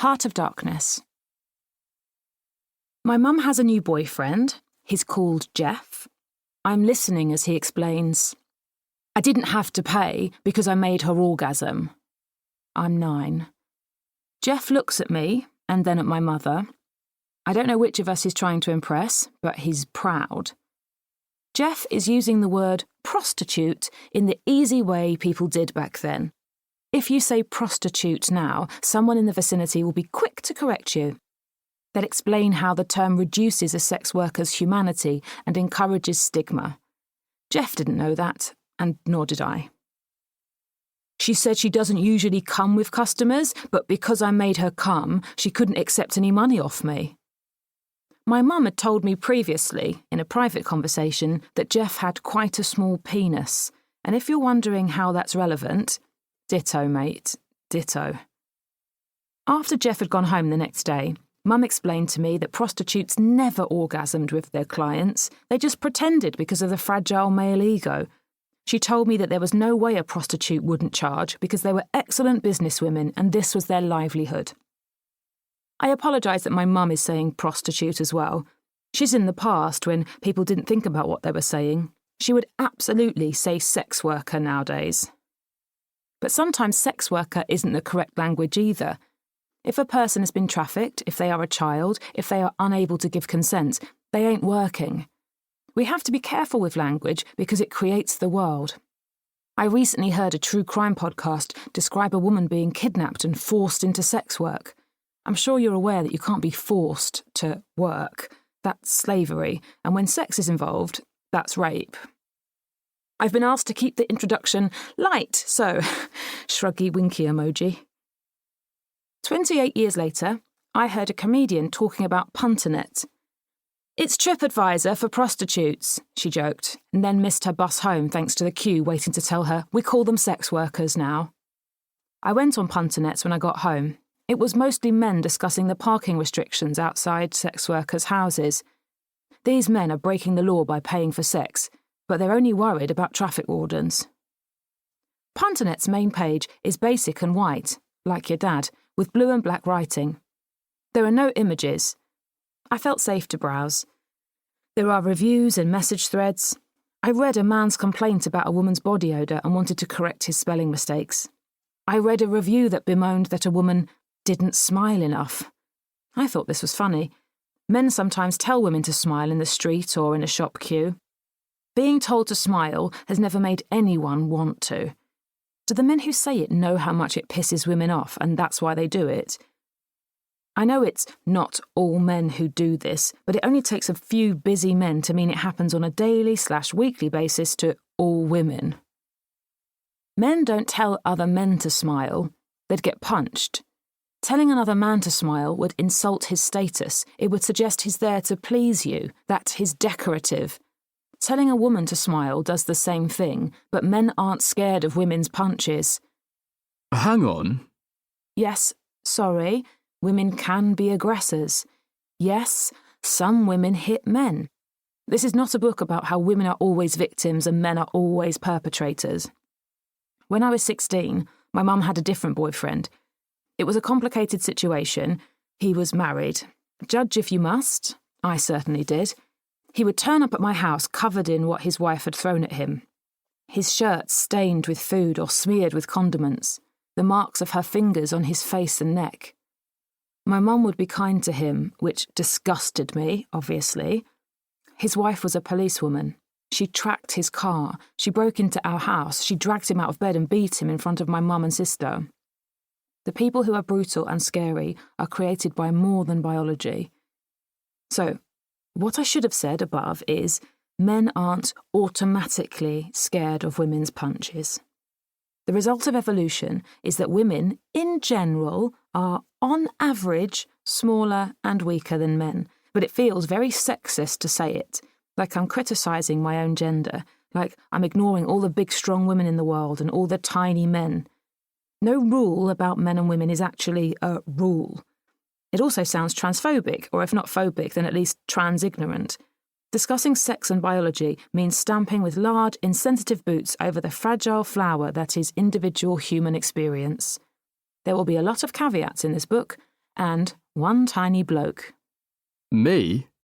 Heart of Darkness. My mum has a new boyfriend. He's called Jeff. I'm listening as he explains, I didn't have to pay because I made her orgasm. I'm 9. Jeff looks at me and then at my mother. I don't know which of us he's trying to impress, but he's proud. Jeff is using the word prostitute in the easy way people did back then. If you say prostitute now, someone in the vicinity will be quick to correct you. They'll explain how the term reduces a sex worker's humanity and encourages stigma. Jeff didn't know that, and nor did I. She said she doesn't usually come with customers, but because I made her come, she couldn't accept any money off me. My mum had told me previously, in a private conversation, that Jeff had quite a small penis, and if you're wondering how that's relevant, ditto, mate, ditto. After Jeff had gone home the next day, Mum explained to me that prostitutes never orgasmed with their clients. They just pretended because of the fragile male ego. She told me that there was no way a prostitute wouldn't charge because they were excellent businesswomen and this was their livelihood. I apologise that my mum is saying prostitute as well. She's in the past when people didn't think about what they were saying. She would absolutely say sex worker nowadays. But sometimes sex worker isn't the correct language either. If a person has been trafficked, if they are a child, if they are unable to give consent, they ain't working. We have to be careful with language because it creates the world. I recently heard a true crime podcast describe a woman being kidnapped and forced into sex work. I'm sure you're aware that you can't be forced to work. That's slavery, and when sex is involved, that's rape. I've been asked to keep the introduction light, so shruggy winky emoji. 28 years later, I heard a comedian talking about Punternet. It's TripAdvisor for prostitutes, she joked, and then missed her bus home thanks to the queue waiting to tell her, we call them sex workers now. I went on Punternet when I got home. It was mostly men discussing the parking restrictions outside sex workers' houses. These men are breaking the law by paying for sex, but they're only worried about traffic wardens. Punternet's main page is basic and white, like your dad, with blue and black writing. There are no images. I felt safe to browse. There are reviews and message threads. I read a man's complaint about a woman's body odour and wanted to correct his spelling mistakes. I read a review that bemoaned that a woman didn't smile enough. I thought this was funny. Men sometimes tell women to smile in the street or in a shop queue. Being told to smile has never made anyone want to. Do the men who say it know how much it pisses women off and that's why they do it? I know it's not all men who do this, but it only takes a few busy men to mean it happens on a daily/weekly basis to all women. Men don't tell other men to smile. They'd get punched. Telling another man to smile would insult his status. It would suggest he's there to please you, that he's decorative. Telling a woman to smile does the same thing, but men aren't scared of women's punches. Hang on. Yes, sorry, women can be aggressors. Yes, some women hit men. This is not a book about how women are always victims and men are always perpetrators. When I was 16, my mum had a different boyfriend. It was a complicated situation. He was married. Judge if you must. I certainly did. He would turn up at my house covered in what his wife had thrown at him. His shirt stained with food or smeared with condiments, the marks of her fingers on his face and neck. My mum would be kind to him, which disgusted me, obviously. His wife was a policewoman. She tracked his car. She broke into our house. She dragged him out of bed and beat him in front of my mum and sister. The people who are brutal and scary are created by more than biology. So, what I should have said above is, men aren't automatically scared of women's punches. The result of evolution is that women, in general, are, on average, smaller and weaker than men, but it feels very sexist to say it, like I'm criticising my own gender, like I'm ignoring all the big strong women in the world and all the tiny men. No rule about men and women is actually a rule. It also sounds transphobic, or if not phobic, then at least trans-ignorant. Discussing sex and biology means stamping with large, insensitive boots over the fragile flower that is individual human experience. There will be a lot of caveats in this book, and one tiny bloke. Me?